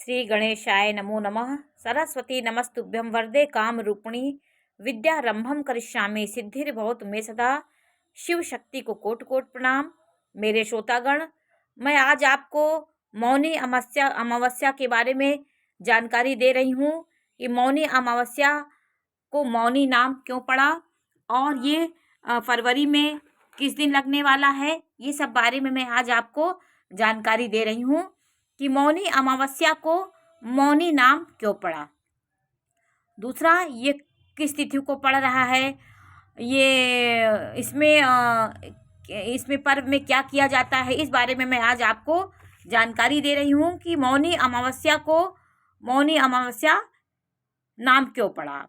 श्री गणेशाय नमो नमः। सरस्वती नमस्तुभ्यं वरदे कामरूपिणी विद्यारंभम करिष्यामि सिद्धिर्भवतु मे सदा। शिव शक्ति को कोटि कोटि प्रणाम। मेरे श्रोतागण, मैं आज आपको मौनी अमावस्या के बारे में जानकारी दे रही हूँ कि मौनी अमावस्या को मौनी नाम क्यों पड़ा और ये फरवरी में किस दिन लगने वाला है, ये सब बारे में मैं आज आपको जानकारी दे रही हूँ कि मौनी अमावस्या को मौनी नाम क्यों पड़ा। दूसरा, ये किस तिथि को पड़ रहा है, ये इसमें पर्व में क्या किया जाता है, इस बारे में मैं आज आपको जानकारी दे रही हूँ कि मौनी अमावस्या को मौनी अमावस्या नाम क्यों पड़ा।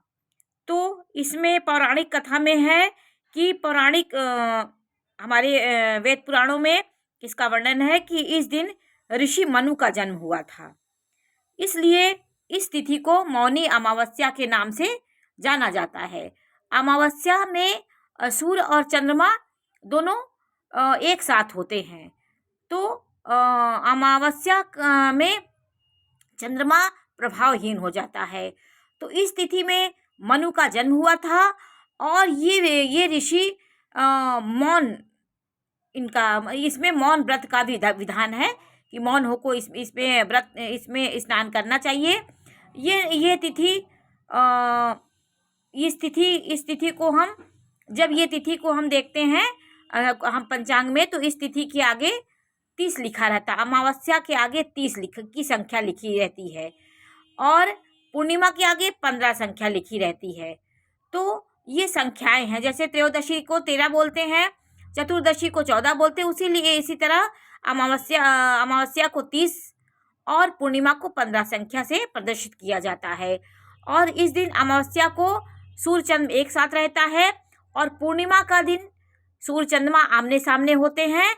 तो इसमें पौराणिक कथा में है कि पौराणिक हमारे वेद पुराणों में इसका वर्णन है कि इस दिन ऋषि मनु का जन्म हुआ था, इसलिए इस तिथि को मौनी अमावस्या के नाम से जाना जाता है। अमावस्या में सूर्य और चंद्रमा दोनों एक साथ होते हैं, तो अमावस्या में चंद्रमा प्रभावहीन हो जाता है। तो इस तिथि में मनु का जन्म हुआ था और ये ऋषि मौन, इनका इसमें मौन व्रत का भी विधान है कि मौन हो को इसमें व्रत इसमें स्नान करना चाहिए। ये तिथि इस तिथि को हम जब ये तिथि को हम देखते हैं हम पंचांग में, तो इस तिथि के आगे 30 लिखा रहता है। अमावस्या के आगे 30 की संख्या लिखी रहती है और पूर्णिमा के आगे 15 संख्या लिखी रहती है। तो ये संख्याएं हैं, जैसे त्रयोदशी को 13 बोलते हैं, चतुर्दशी को 14 बोलते हैं, इसी तरह अमावस्या को 30 और पूर्णिमा को 15 संख्या से प्रदर्शित किया जाता है। और इस दिन अमावस्या को सूर्य चंद्र एक साथ रहता है और पूर्णिमा का दिन सूर्य चंद्रमा आमने सामने होते हैं।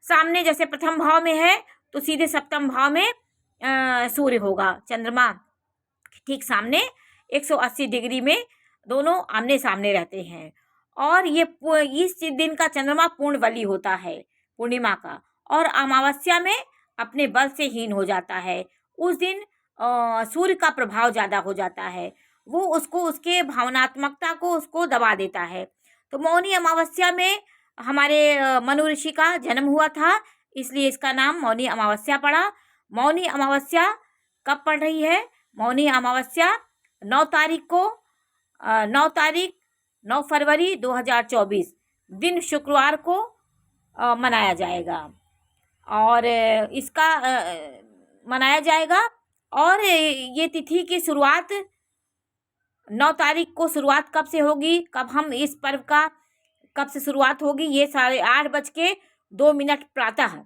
सामने जैसे प्रथम भाव में है तो सीधे सप्तम भाव में सूर्य होगा, चंद्रमा ठीक सामने 180 डिग्री में दोनों आमने सामने रहते हैं। और ये इस दिन का चंद्रमा पूर्ण बली होता है पूर्णिमा का, और अमावस्या में अपने बल से हीन हो जाता है। उस दिन सूर्य का प्रभाव ज़्यादा हो जाता है, वो उसको उसके भावनात्मकता को उसको दबा देता है। तो मौनी अमावस्या में हमारे मनु ऋषि का जन्म हुआ था, इसलिए इसका नाम मौनी अमावस्या पड़ा। मौनी अमावस्या कब पड़ रही है? मौनी अमावस्या 9 फरवरी 2024 दिन शुक्रवार को मनाया जाएगा और इसका मनाया जाएगा। और ये तिथि की शुरुआत 9 तारीख को शुरुआत कब से होगी, कब हम इस पर्व का कब से शुरुआत होगी, ये 8:02 प्रातः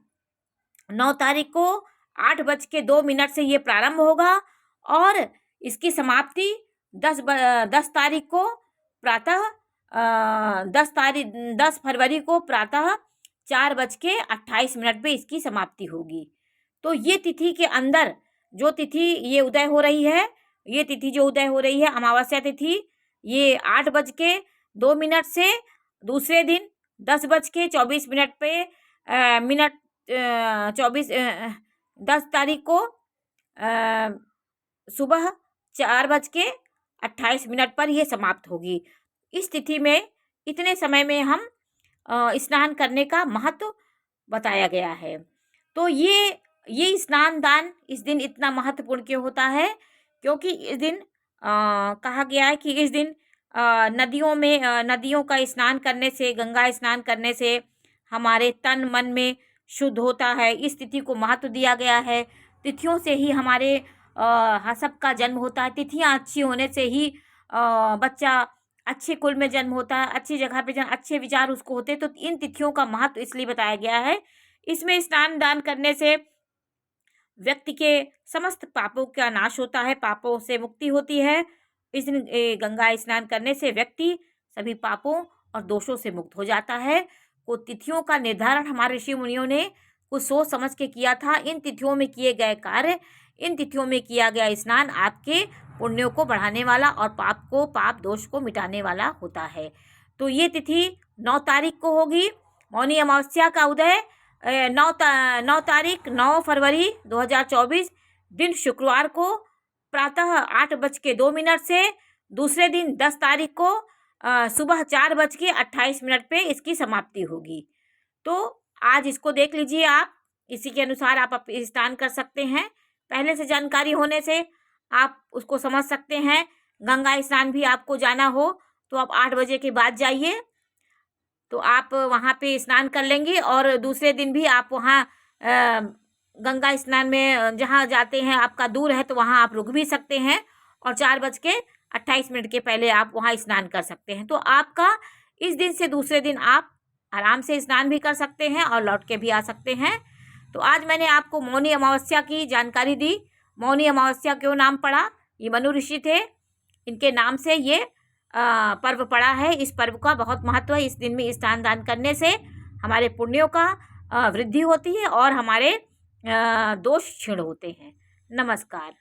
9 तारीख को 8:02 से ये प्रारंभ होगा और इसकी समाप्ति 10 तारीख को प्रातः 10 फरवरी को प्रातः 4:28 पे इसकी समाप्ति होगी। तो ये तिथि के अंदर जो तिथि ये उदय हो रही है, ये तिथि जो उदय हो रही है अमावस्या तिथि, ये 8:02 से दूसरे दिन 10:24 पे 10 तारीख को सुबह 4:28 पर यह समाप्त होगी। इस तिथि में इतने समय में हम स्नान करने का महत्व बताया गया है। तो ये स्नान दान इस दिन इतना महत्वपूर्ण क्यों होता है? क्योंकि इस दिन कहा गया है कि इस दिन नदियों का स्नान करने से, गंगा स्नान करने से हमारे तन मन में शुद्ध होता है। इस तिथि को महत्व दिया गया है। तिथियों से ही हमारे सबका जन्म होता है। तिथियां अच्छी होने से ही बच्चा अच्छे कुल में जन्म होता है, अच्छी जगह पे अच्छे विचार उसको होते हैं। तो इन तिथियों का महत्व इसलिए बताया गया है। इसमें स्नान दान करने से व्यक्ति के समस्त पापों का नाश होता है, पापों से मुक्ति होती है। इस दिन गंगा स्नान करने से व्यक्ति सभी पापों और दोषों से मुक्त हो जाता है। को तिथियों का निर्धारण हमारे ऋषि मुनियों ने कुछ सोच समझ के किया था। इन तिथियों में किए गए कार्य, इन तिथियों में किया गया स्नान आपके पुण्यों को बढ़ाने वाला और पाप दोष को मिटाने वाला होता है। तो ये तिथि 9 तारीख को होगी। मौनी अमावस्या का उदय 9 फरवरी 2024 दिन शुक्रवार को प्रातः 8:02 से, दूसरे दिन 10 तारीख को सुबह 4:28 पे इसकी समाप्ति होगी। तो आज इसको देख लीजिए आप, इसी के अनुसार आप स्नान कर सकते हैं। पहले से जानकारी होने से आप उसको समझ सकते हैं। गंगा स्नान भी आपको जाना हो तो आप 8 बजे के बाद जाइए, तो आप वहाँ पे स्नान कर लेंगे। और दूसरे दिन भी आप वहाँ गंगा स्नान में जहाँ जाते हैं, आपका दूर है तो वहाँ आप रुक भी सकते हैं, और 4:28 के पहले आप वहाँ स्नान कर सकते हैं। तो आपका इस दिन से दूसरे दिन आप आराम से स्नान भी कर सकते हैं और लौट के भी आ सकते हैं। तो आज मैंने आपको मौनी अमावस्या की जानकारी दी। मौनी अमावस्या क्यों नाम पड़ा? ये मनु ऋषि थे, इनके नाम से ये पर्व पड़ा है। इस पर्व का बहुत महत्व है। इस दिन में स्नान दान करने से हमारे पुण्यों का वृद्धि होती है और हमारे दोष क्षीण होते हैं। नमस्कार।